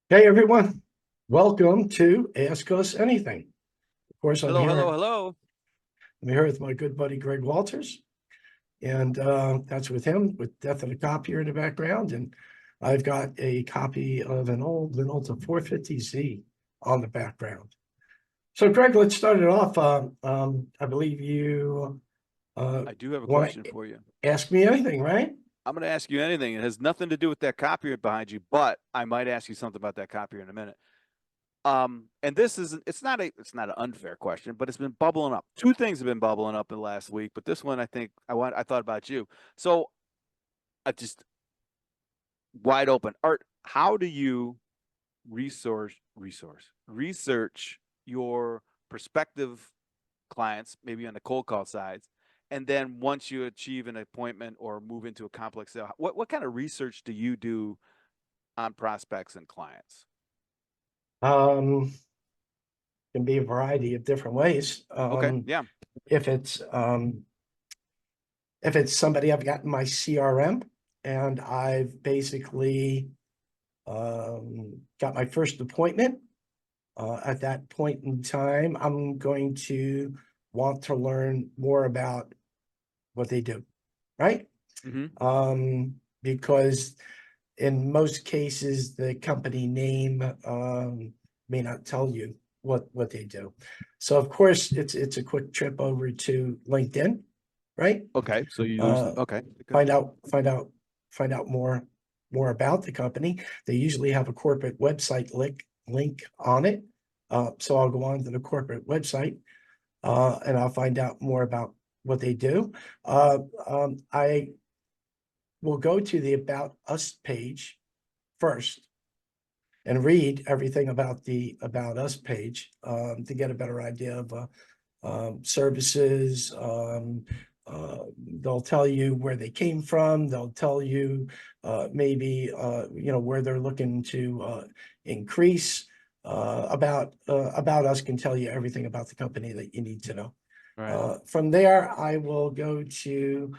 Hey everyone, welcome to Ask Us Anything. Of course, I'm Hello, hello, here. hello. I'm here with my good buddy Greg Walters, and that's with him with Death of the Copier in the background. And I've got a copy of an old Minolta 450Z on the background. So, Greg, let's start it off. I believe you I do have a want question to for you. ask me anything, right? I'm going to ask you anything. It has nothing to do with that copier behind you, but I might ask you something about that copier in a minute. And this is it's not an unfair question, but it's been bubbling up. Two things have been bubbling up in the last week, but this one I thought about you. So I just wide open. Art, how do you research your prospective clients, maybe on the cold call sides, and then once you achieve an appointment or move into a complex sale, what kind of research do you do on prospects and clients? Um, can be a variety of different ways. Okay, yeah. If it's um, if it's somebody I've got in my CRM and I've basically got my first appointment, at that point in time, I'm going to want to learn more about what they do, right? Mm-hmm. Because in most cases, the company name may not tell you what they do. So of course, it's a quick trip over to LinkedIn, right? Okay, so you use Uh, okay, good. find out more about the company. They usually have a corporate website link on it. So I'll go on to the corporate website, and I'll find out more about what they do. I will go to the About Us page first and read everything about the About Us page, to get a better idea of services. They'll tell you where they came from. They'll tell you maybe where they're looking to increase. About Us can tell you everything about the company that you need to know. Right. From there, I will go to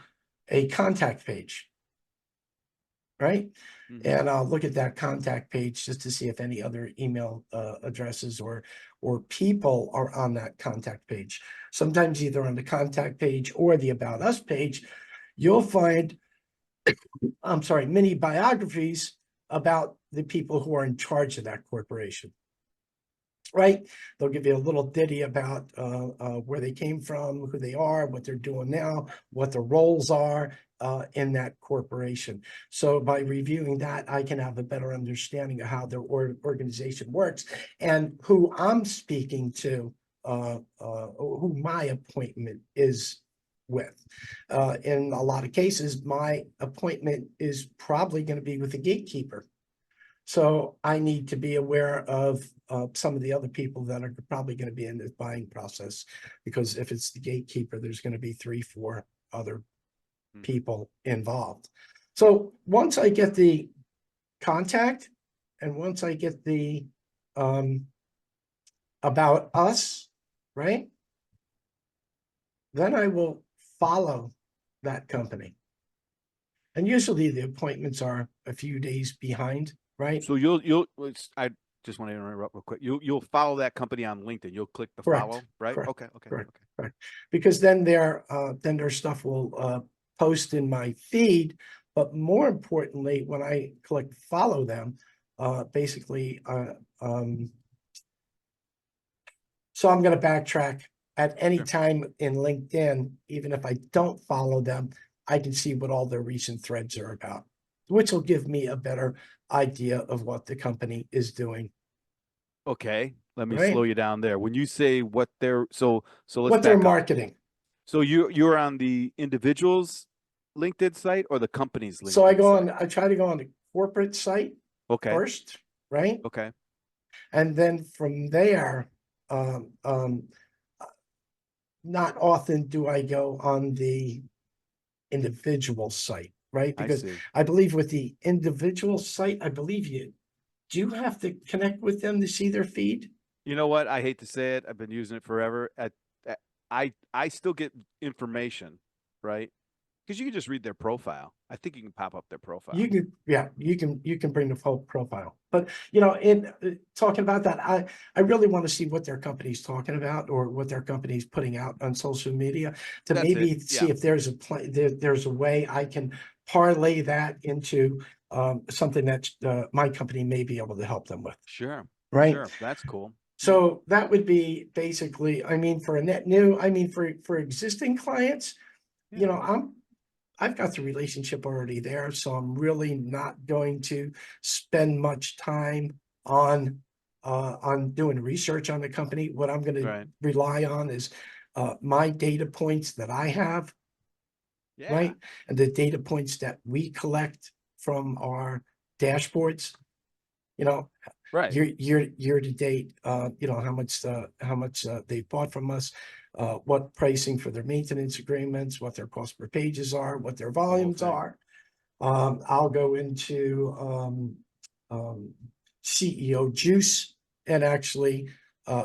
a contact page, right? Mm-hmm. And I'll look at that contact page just to see if any other email addresses or people are on that contact page. Sometimes either on the contact page or the About Us page, you'll find, I'm sorry, mini biographies about the people who are in charge of that corporation, right? They'll give you a little ditty about where they came from, who they are, what they're doing now, what the roles are in that corporation. So by reviewing that, I can have a better understanding of how their organization works and who I'm speaking to, who my appointment is with. In a lot of cases, my appointment is probably going to be with the gatekeeper. So I need to be aware of some of the other people that are probably going to be in this buying process, because if it's the gatekeeper, there's going to be 3, 4 other Mm-hmm. people involved. So once I get the contact and once I get the um, About Us, right, then I will follow that company. And usually the appointments are a few days behind, right? So I just want to interrupt real quick. You'll follow that company on LinkedIn. You'll click the Correct, follow, right? correct, Okay, okay, correct, okay. correct. Because then their stuff will post in my feed. But more importantly, when I click follow them, basically, so I'm going to backtrack at any Sure. time in LinkedIn, even if I don't follow them, I can see what all their recent threads are about, which will give me a better idea of what the company is doing, Okay, let me slow right? you down there. When you say what they're so let's What they're back up. marketing. So you're on the individual's LinkedIn site or the company's So LinkedIn site? I try to go on the corporate site Okay, first, right? okay. And then from there, um, um, not often do I go on the individual site, right? I Because see. I believe with the individual site, I believe you do have to connect with them to see their feed. You know what? I hate to say it. I've been using it forever. I still get information, right? because you can just read their profile. I think you can pop up their profile. You can, yeah, you can bring the full profile, but you know, in talking about that, I really want to see what their company's talking about or what their company's putting out on social media to That's it, maybe see yeah. if there's there's a way I can parlay that into something that my company may be able to help them with, Sure, right? sure, that's cool. So that would be basically, I mean, for a net new, I mean, for existing clients, Yeah. you know, I've got the relationship already there, so I'm really not going to spend much time on doing research on the company. What I'm gonna Right. rely on is my data points that I have, Yeah, right? And the data points that we collect from our dashboards, you know, right. year to date, you know, how much they bought from us, what pricing for their maintenance agreements, what their cost per pages are, what their The whole volumes thing. are. I'll go into CEO Juice and actually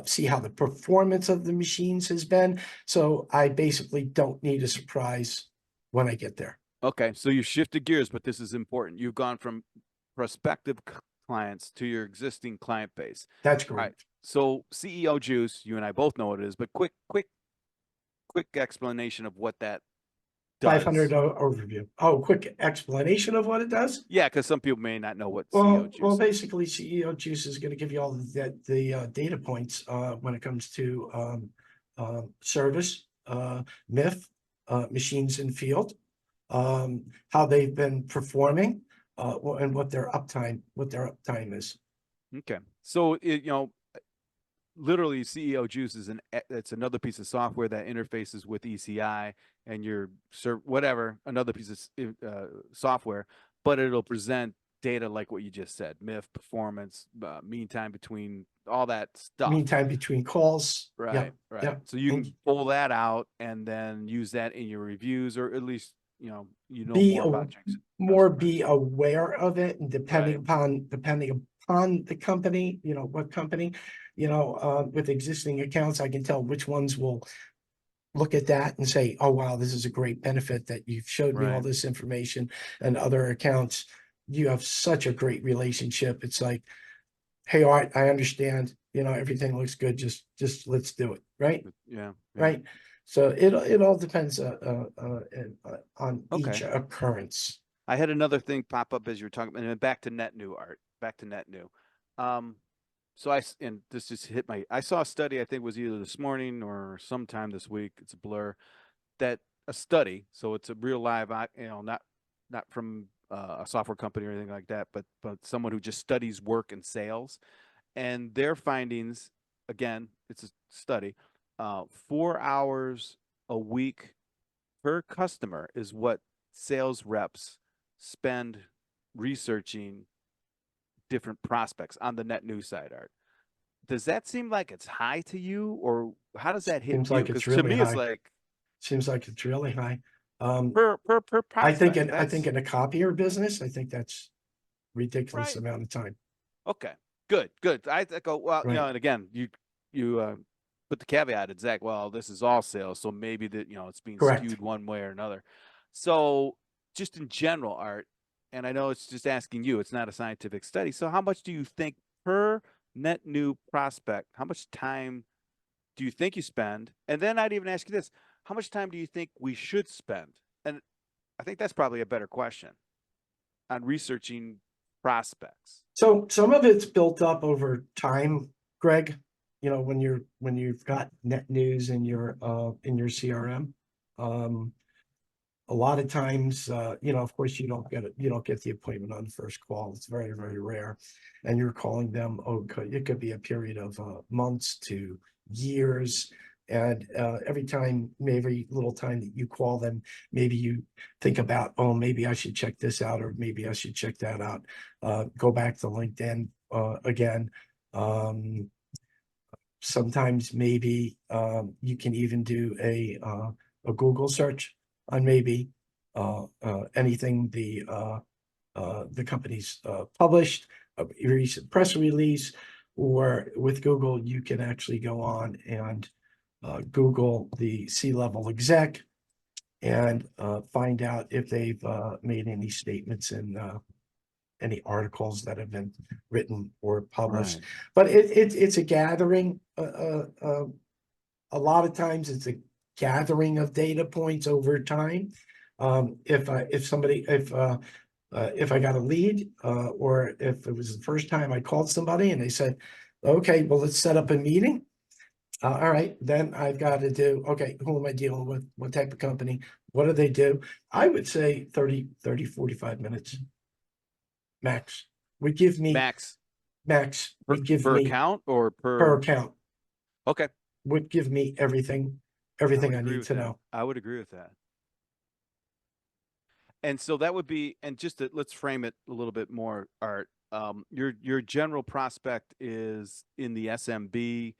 see how the performance of the machines has been. So I basically don't need a surprise when I get there. Okay, so you shifted gears, but this is important. You've gone from prospective clients to your existing client base. That's All right. correct. So CEO Juice, you and I both know what it is, but quick explanation of what that does. 500 overview. Oh, quick explanation of what it does. Yeah, because some people may not know what CEO Well, Juice well, is. basically, CEO Juice is going to give you all the data points when it comes to service, MIF, machines in field, how they've been performing, and what their uptime is. Okay, so you know, literally CEO Juice is it's another piece of software that interfaces with ECI and your whatever, another piece of software, but it'll present data like what you just said, MIF, performance, mean time between, all that stuff. Meantime between calls. Right, Yep, right. yep. So you And can pull that out and then use that in your reviews, or at least, you know be more about your more customers. be aware of it, and Right. depending upon the company, you know, what company, you know, with existing accounts, I can tell which ones will look at that and say, oh, wow, this is a great benefit that you've showed me all Right. this information. And other accounts, you have such a great relationship. It's like, hey, Art, I understand, you know, everything looks good. Just let's do it. Right. Yeah. Right. So it all depends on Okay. each occurrence. I had another thing pop up as you were talking, and then back to net new, Art. Back to net new. So and this just hit I saw a study, I think it was either this morning or sometime this week, it's a blur, that a study, so it's a real live, not from a software company or anything like that, but someone who just studies work and sales, and their findings, again, it's a study, 4 hours a week per customer is what sales reps spend researching different prospects on the net new side, Art. Does that seem like it's high to you, or how does that hit Seems you? like Because it's to really me, it's high. like Seems like it's really high. per prospect. I think in a copier business, I think that's ridiculous Right. amount of time. Okay, good. I go, well, Right. and again, you put the caveat at Zach, well, this is all sales, so maybe that, it's being Correct. skewed one way or another. So just in general, Art, and I know it's just asking you, it's not a scientific study. So how much do you think per net new prospect, how much time do you think you spend? And then I'd even ask you this, how much time do you think we should spend? And I think that's probably a better question on researching prospects. So some of it's built up over time, Greg. You know, when you've got net news in your CRM. A lot of times, you know, of course, you don't get the appointment on the first call. It's very, very rare. And you're calling them, it could be a period of months to years. And every little time that you call them, maybe you think about, oh, maybe I should check this out, or maybe I should check that out. Go back to LinkedIn again. Sometimes maybe you can even do a Google search on maybe anything the company's published, a recent press release, or with Google, you can actually go on and Google the C-level exec and find out if they've made any statements in any articles that have been written or published. Right. But it's a gathering. A lot of times it's a gathering of data points over time. If I got a lead, or if it was the first time I called somebody and they said, okay, well, let's set up a meeting. All right, then I've got to do, okay, who am I dealing with? What type of company? What do they do? I would say 30, 45 minutes. Max. Would give me, Max would give per me account or per per? account, Okay. would give me everything I agree need with to that. know. I would agree with that. And so that would be, and just to, let's frame it a little bit more, Art. Your general prospect is in the SMB.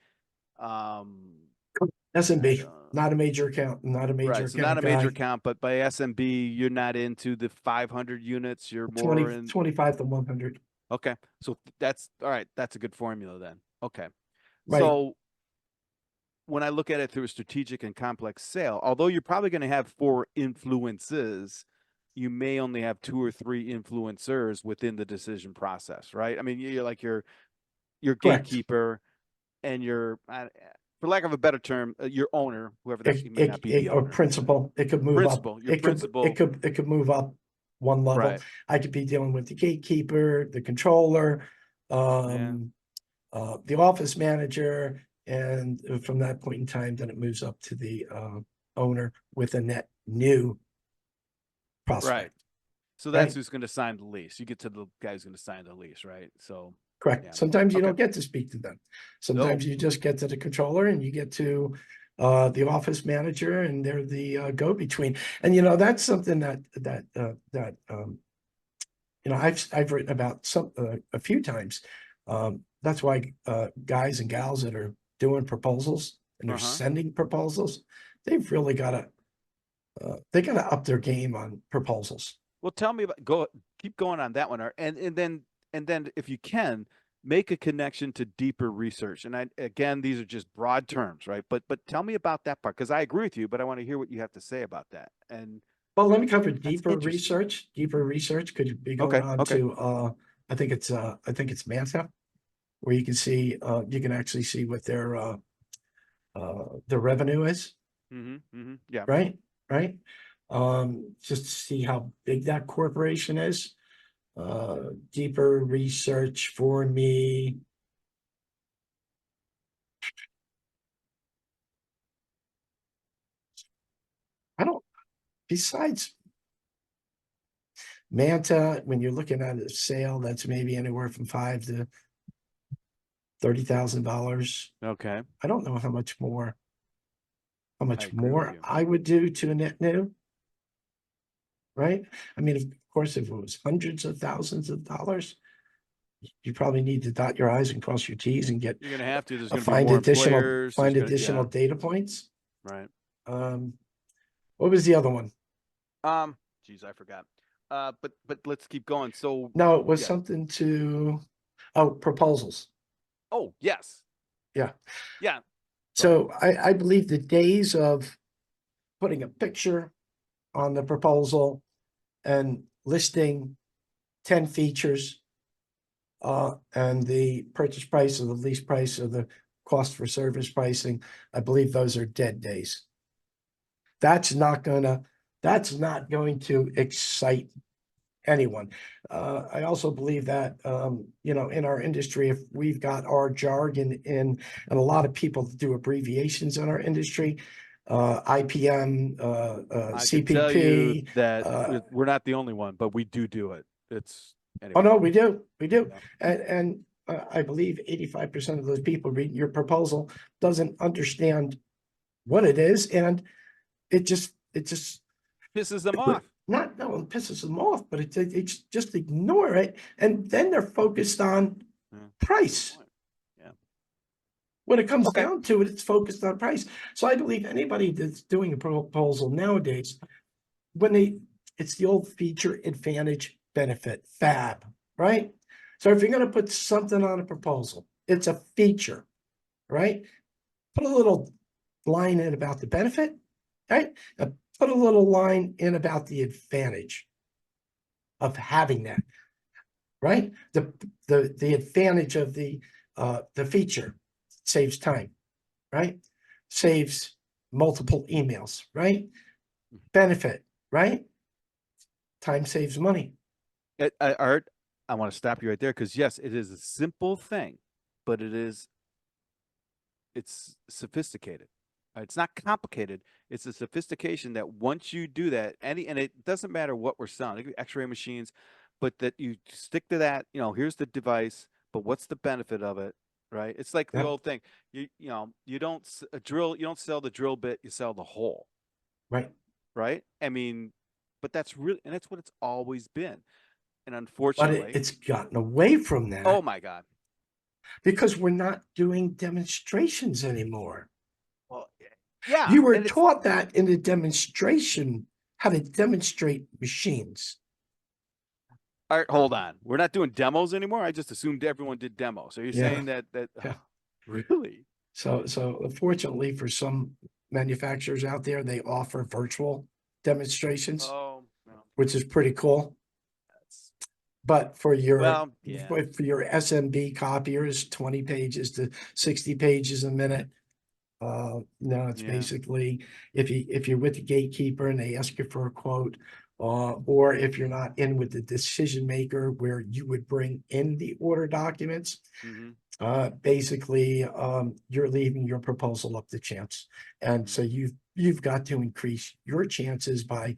SMB, not a major account, not a major Right. account So not a major guy. account, but by SMB, you're not into the 500 units. You're more 20, in. 25 to 100. Okay. So that's all right. That's a good formula then. Okay. Right. So when I look at it through a strategic and complex sale, although you're probably going to have 4 influences, you may only have 2 or 3 influencers within the decision process, right? I mean, you're like your Correct. gatekeeper and your, for lack of a better term, your owner, whoever that may not be the Or owner. principal, it could move up. Principal, your principal. It could move up one level. Right. I could be dealing with the gatekeeper, the controller, the office manager, and from that point in time, then it moves up to the owner with a net new prospect. Right. So that's Right. who's going to sign the lease. You get to the guy who's going to sign the lease, right? So Correct. yeah. Sometimes you Okay. don't get to speak to them. Sometimes you just get to the controller and you get to the office manager, and they're the go-between. And that's something that I've written about a few times. That's why guys and gals that are doing proposals and they're sending proposals, they've really got to they got to up their game on proposals. Well, tell me about, keep going on that one, Art. And then if you can, make a connection to deeper research. And again, these are just broad terms, right? But tell me about that part, because I agree with you, but I want to hear what you have to say about that. And well, let me cover that's deeper interesting. research. Deeper research could be going on to I think it's Manta, where you can see you can actually see what their revenue is. Yeah. Right. Just to see how big that corporation is. Deeper research for me. Besides Manta, when you're looking at a sale, that's maybe anywhere from $5,000 to $30,000. Okay. I don't know how much more you. I would do to a net new. Right? I mean, of course, if it was hundreds of thousands of dollars, you probably need to dot your I's and cross your T's and get You're going to have to. There's going to be find more additional employers. find additional data points. Right. What was the other one? Geez, I forgot. But let's keep going. So No, it was something to proposals. Oh, yes. Yeah. Yeah. So I believe the days of putting a picture on the proposal and listing 10 features and the purchase price or the lease price or the cost for service pricing, I believe those are dead days. That's not going to excite anyone. I also believe that, in our industry, if we've got our jargon in, and a lot of people do abbreviations in our industry, IPM, I can tell you CPP. that we're not the only one, but we do it. It's Oh, anyway. no, we do. Yeah. And I believe 85% of those people reading your proposal doesn't understand what it is. And it just Pisses them off. Not no one pisses them off, but it's just ignore it, and then they're focused on price. Yeah. When it comes down to it, it's focused on price. So I believe anybody that's doing a proposal nowadays, it's the old feature, advantage, benefit, FAB, right? So if you're going to put something on a proposal, it's a feature, right? Put a little line in about the benefit, right? put a little line in about the advantage of having that, right? The advantage of the feature saves time, right? Saves multiple emails, right? Benefit, right? Time saves money. Art, I want to stop you right there because yes, it is a simple thing, but it's sophisticated. It's not complicated. It's a sophistication that once you do that, and it doesn't matter what we're selling, it could be X-ray machines, but that you stick to that. Here's the device, but what's the benefit of it, right? It's like the Yep. old thing. You don't you don't sell the drill bit, you sell the hole, Right. right? I mean, but that's what it's always been, and But unfortunately, it's gotten away from oh that my God. because we're not doing demonstrations anymore. Well, yeah, You were and it's taught that in a demonstration, how to demonstrate machines. all right. Hold on, we're not doing demos anymore. I just assumed everyone did demos. So you're Yeah. saying that Yeah. really? So unfortunately for some manufacturers out there, they offer virtual demonstrations, Oh, no, which is pretty cool. that's But for well, yeah, for your SMB copiers, 20 pages to 60 pages a minute. No, it's yeah. basically if you're with the gatekeeper and they ask you for a quote, or if you're not in with the decision maker where you would bring in the order documents, Mm-hmm. basically you're leaving your proposal up to chance. And Mm-hmm. so you've got to increase your chances by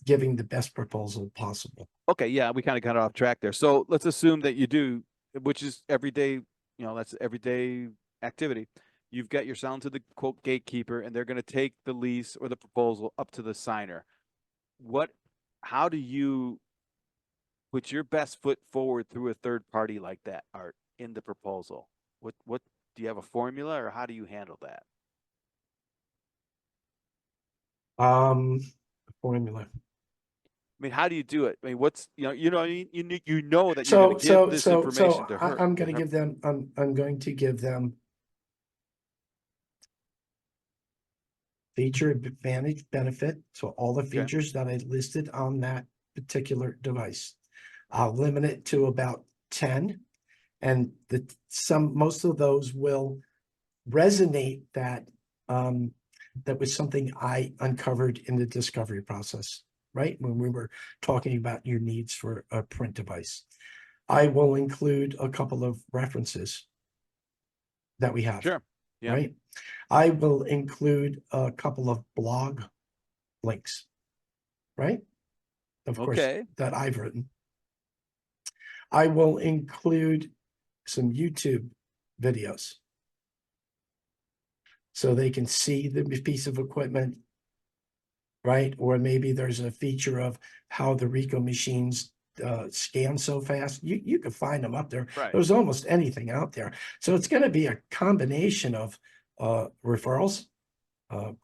giving the best proposal possible. Okay, yeah, we kind of got off track there. So let's assume that you do, which is everyday. That's everyday activity. You've got your selling to the quote gatekeeper, and they're going to take the lease or the proposal up to the signer. How do you put your best foot forward through a third party like that, Art, in the proposal? What do you have a formula, or how do you handle that? Formula. I mean, how do you do it? I mean, what's you know that you're going to give this information to her. I'm going to give them, I'm going to give them feature advantage benefit. So all the Okay. features that I listed on that particular device. I'll limit it to about 10. And most of those will resonate that that was something I uncovered in the discovery process, right? When we were talking about your needs for a print device. I will include a couple of references that we have. Sure. Yeah. Right. I will include a couple of blog links, right? Of course, Okay. that I've written. I will include some YouTube videos so they can see the piece of equipment, right? Or maybe there's a feature of how the Ricoh machines scan so fast. You can find them up there. Right. There's almost anything out there. So it's going to be a combination of referrals,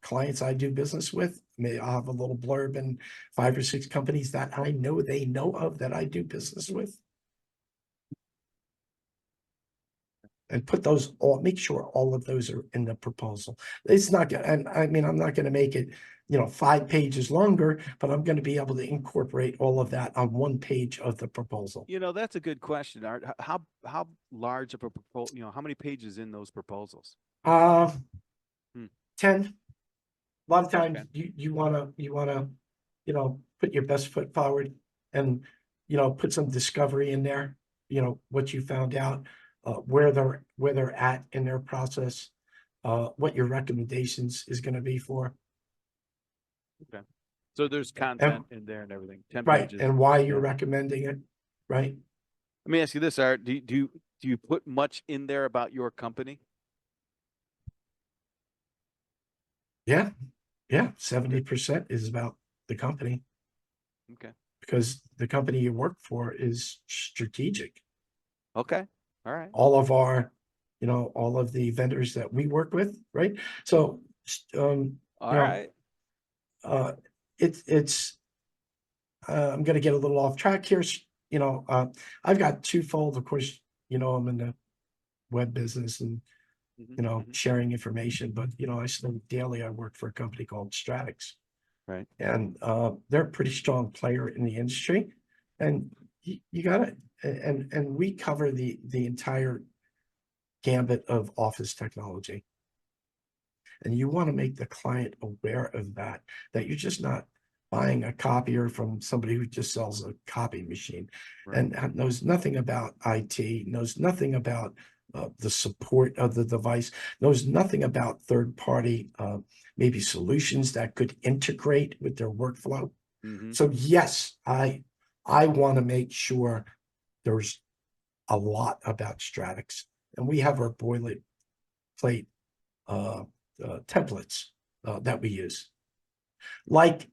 clients I do business with. I'll have a little blurb in 5 or 6 companies that I know they know of that I do business with. And put those make sure all of those are in the proposal. It's not gonna, and I mean, I'm not gonna make it, 5 pages longer, but I'm gonna be able to incorporate all of that on 1 page of the proposal. That's a good question, Art. How large of a proposal? How many pages in those proposals? Uh, Hmm. 10. A lot of times Okay. you wanna, put your best foot forward and, put some discovery in there, what you found out, where they're at in their process, what your recommendations is gonna be for. Okay. So there's content in there and everything. 10 Right, pages. and why you're Yeah. recommending it, right? Let me ask you this, Art. Do you put much in there about your company? Yeah, yeah, 70% is about the company Okay. because the company you work for is strategic. Okay. All right. All of our, all of the vendors that we work with, right? So, All right. uh, it's I'm gonna get a little off track here. I've got twofold, of course, I'm in the web business and Mhm. sharing information, but I still daily I work for a company called Stratix. Right. And they're a pretty strong player in the industry. And you gotta, and we cover the entire gambit of office technology. And you want to make the client aware of that you're just not buying a copier from somebody who just sells a copy machine and knows nothing about IT, knows nothing about the support of the device, knows nothing about third-party maybe solutions that could integrate with their workflow. Mhm. So yes, I want to make sure there's a lot about Stratix, and we have our boilerplate templates that we use, like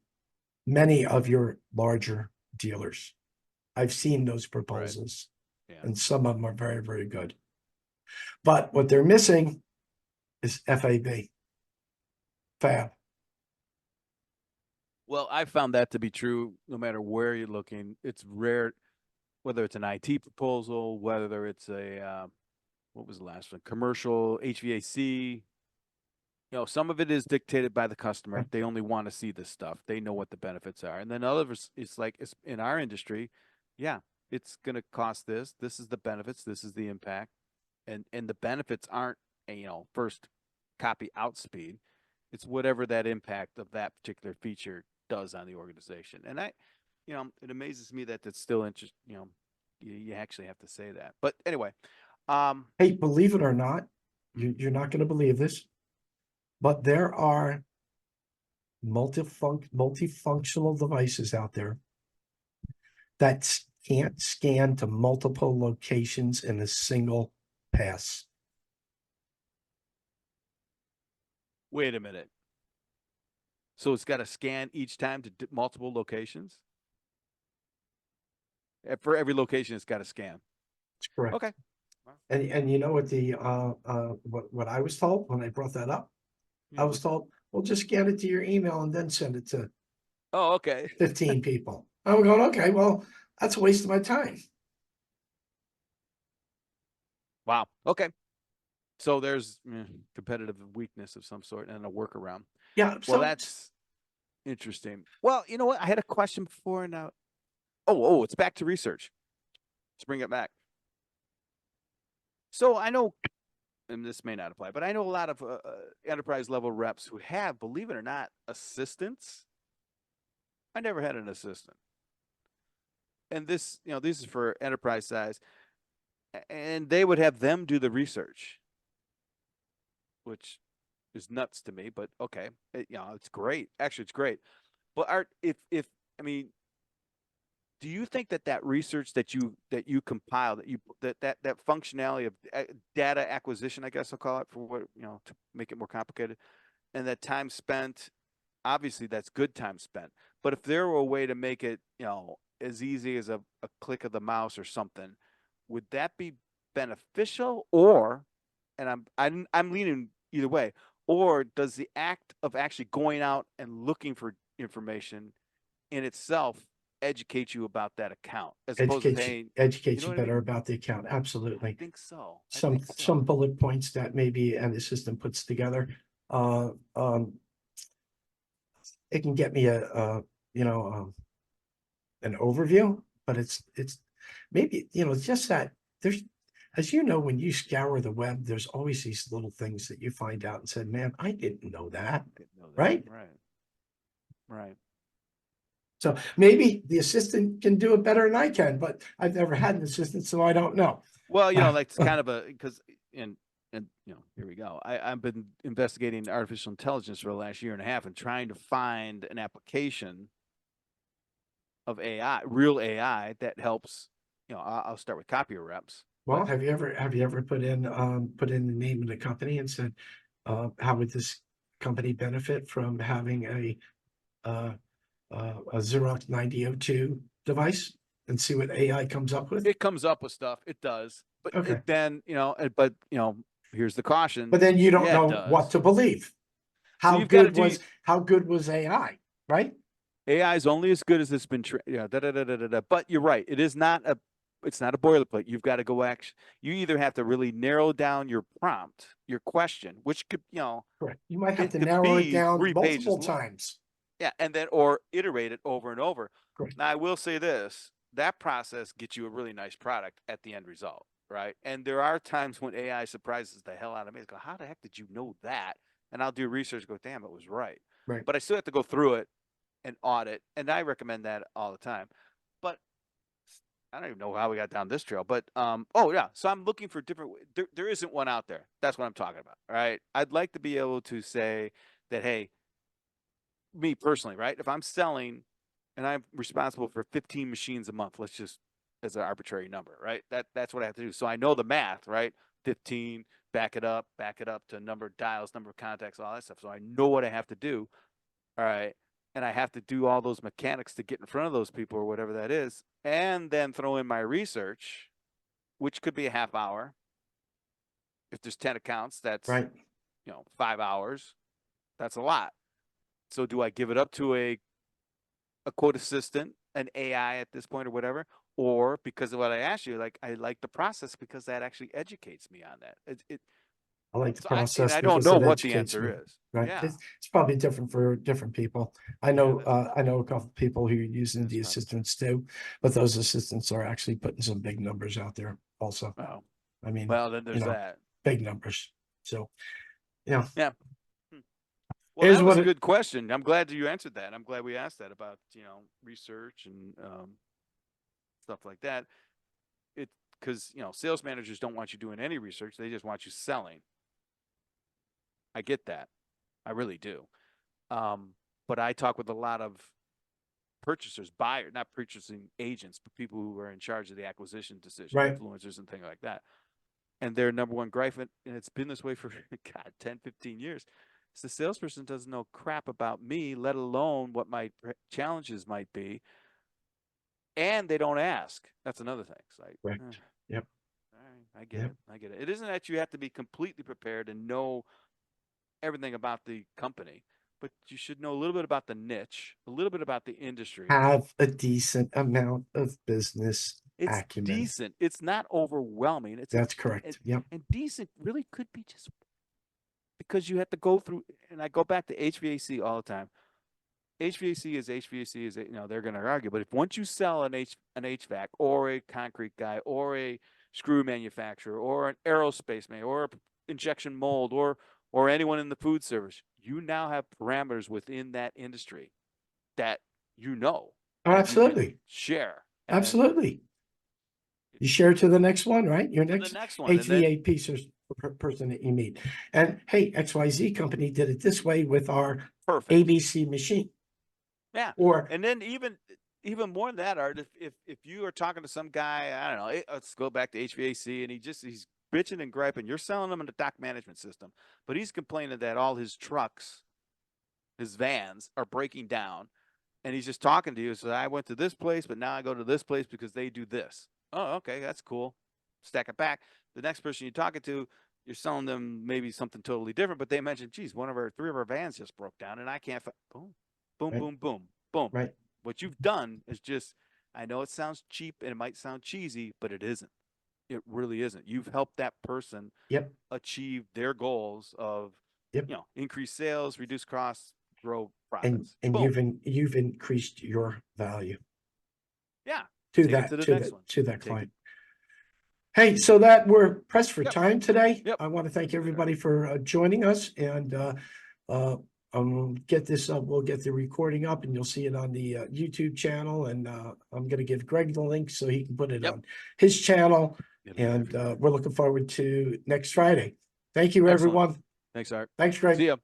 many of your larger dealers. I've seen those proposals, Yeah. and some of them are very, very good. But what they're missing is FAB, fab. Well, I found that to be true no matter where you're looking. It's rare, whether it's an IT proposal, whether it's a, what was the last one? Commercial HVAC. You know, some of it is dictated by the customer. They only want to see this stuff. They know what the benefits are. And then others, it's like it's in our industry, yeah, it's going to cost this. This is the benefits. This is the impact. And the benefits aren't, you know, first copy out speed. It's whatever that impact of that particular feature does on the organization. And you know, it amazes me that it's still interest, you know, you actually have to say that. But anyway, Hey, believe it or not, you're not going to believe this, but there are multifunctional devices out there that can't scan to multiple locations in a single pass. wait a minute. So it's got to scan each time to multiple locations? For every location, it's got to scan. That's correct. Okay. And you know what the what I was told when I brought that up? I was told, well, just scan it to your email and then send it to Oh, okay. 15 people. I'm going, okay, well, that's a waste of my time. Wow. Okay. So there's competitive weakness of some sort and a workaround. Yeah. Well, that's interesting. Well, you know what? I had a question before now. Oh, it's back to research. Let's bring it back. So I know, and this may not apply, but I know a lot of enterprise level reps who have, believe it or not, assistants. I never had an assistant. And this, you know, this is for enterprise size. And they would have them do the research, which is nuts to me, but okay. You know, it's great. Actually, it's great. But Art, if I mean, do you think that research that you compile, that functionality of data acquisition, I guess I'll call it, for what, you know, to make it more complicated, and that time spent, obviously that's good time spent, but if there were a way to make it, you know, as easy as a click of the mouse or something, would that be beneficial? Or, and I'm leaning either way, or does the act of actually going out and looking for information in itself educate you about that account, as opposed to saying, educate you know you what I better mean? about the account. I Absolutely. think so. Some bullet points that maybe an assistant puts together. It can get me you know, an overview, but it's maybe, you know, it's just that there's, as you know, when you scour the web, there's always these little things that you find out and said, man, I didn't know that. Didn't know that. Right? Right. So maybe the assistant can do it better than I can, but I've never had an assistant, so I don't know. Well, you know, like it's kind of a, because and you know, here we go. I've been investigating artificial intelligence for the last year and a half and trying to find an application of AI, real AI, that helps. You know, I'll start with copier reps. Well, have you ever put in the name of the company and said, how would this company benefit from having a Xerox 9002 device and see what AI comes up with? It comes up with stuff. It does, but Okay. then, you know, but you know, here's the caution. But then you don't Yeah, it know what does. to believe. So you've got to How good was AI, right? AI is only as good as it's been trained. Yeah, But you're right. It's not a boilerplate. You've got to go you either have to really narrow down your prompt, your question, which could, you know, Correct. You might have it to could narrow it be down 3 pages multiple long. times. Yeah, and then or iterate it over and over. Correct. Now I will say this, that process gets you a really nice product at the end result, right? And there are times when AI surprises the hell out of me. It's go, how the heck did you know that? And I'll do research, go, damn, it was right. Right. But I still have to go through it and audit, and I recommend that all the time. But I don't even know how we got down this trail, but oh yeah, so I'm looking for different. There isn't one out there. That's what I'm talking about, right? I'd like to be able to say that, hey, me personally, right? If I'm selling and I'm responsible for 15 machines a month, let's just as an arbitrary number, right? That's what I have to do. So I know the math, right? 15, back it up to number of dials, number of contacts, all that stuff. So I know what I have to do. All right. And I have to do all those mechanics to get in front of those people or whatever that is. And then throw in my research, which could be a half hour. If there's 10 accounts, that's Right. 5 hours. That's a lot. So do I give it up to a quote assistant, an AI at this point or whatever? Or because of what I asked you, like I like the process because that actually educates me on that. I like the So process. I don't because know it what the educates answer me. is. Right. Yeah. It's probably different for different people. I know, that's I know a couple of people who are using That's the right. assistants too, but those assistants are actually putting some big numbers out there also. Oh, I mean, well, then there's know, that. big numbers. So, yeah. Yeah. Well, Here's that was what a it- good question. I'm glad you answered that. I'm glad we asked that about, research and stuff like that. Because, sales managers don't want you doing any research. They just want you selling. I get that. I really do. But I talk with a lot of purchasers, buyers, not purchasing agents, but people who are in charge of the acquisition decision, Right. influencers and things like that. And their number one gripe, and it's been this way for, God, 10, 15 years, is the salesperson doesn't know crap about me, let alone what my challenges might be. And they don't ask. That's another thing. It's like, Correct. Yep. All right, I get it. I get it. It isn't that you have to be completely prepared and know everything about the company, but you should know a little bit about the niche, a little bit about the industry. Have a decent amount of business It's acumen. decent. It's not overwhelming. That's correct. Yep. And decent really could be just because you have to go through, and I go back to HVAC all the time. HVAC is HVAC is, they're going to argue, but if once you sell an HVAC or a concrete guy or a screw manufacturer or an aerospace man or injection mold or anyone in the food service, you now have parameters within that industry that Oh, absolutely. share. Absolutely. You share to the next one, right? Your The next next one. And then, HVAC person that you meet. And hey, XYZ company did it this way with our perfect. ABC machine. Yeah. Or And then even more than that, Art, if you are talking to some guy, I don't know, let's go back to HVAC, and he's bitching and griping. You're selling him a dock management system, but he's complaining that all his trucks, his vans are breaking down, and he's just talking to you. So I went to this place, but now I go to this place because they do this. Oh, okay, that's cool. Stack it back. The next person you're talking to, you're selling them maybe something totally different, but they mentioned, geez, three of our vans just broke down, and I can't. Boom, boom, Right. boom, boom, boom. right. What you've done is just, I know it sounds cheap and it might sound cheesy, but it isn't. It really isn't. You've helped that person Yep. achieve their goals of, Yep. increase sales, reduce costs, grow And profits. and Boom. you've increased your value. Yeah. To Take it that to the to next that one. to that Take it. client. Hey, so that we're pressed for Yep. time today. Yep. I want to thank everybody for joining us, and get this up. We'll get the recording up, and you'll see it on the YouTube channel. And I'm going to give Greg the link so he can put it Yep. on his channel. Get it And everywhere. we're looking forward to next Friday. Thank you, Excellent. everyone. Thanks, Art. Thanks, Greg. See ya.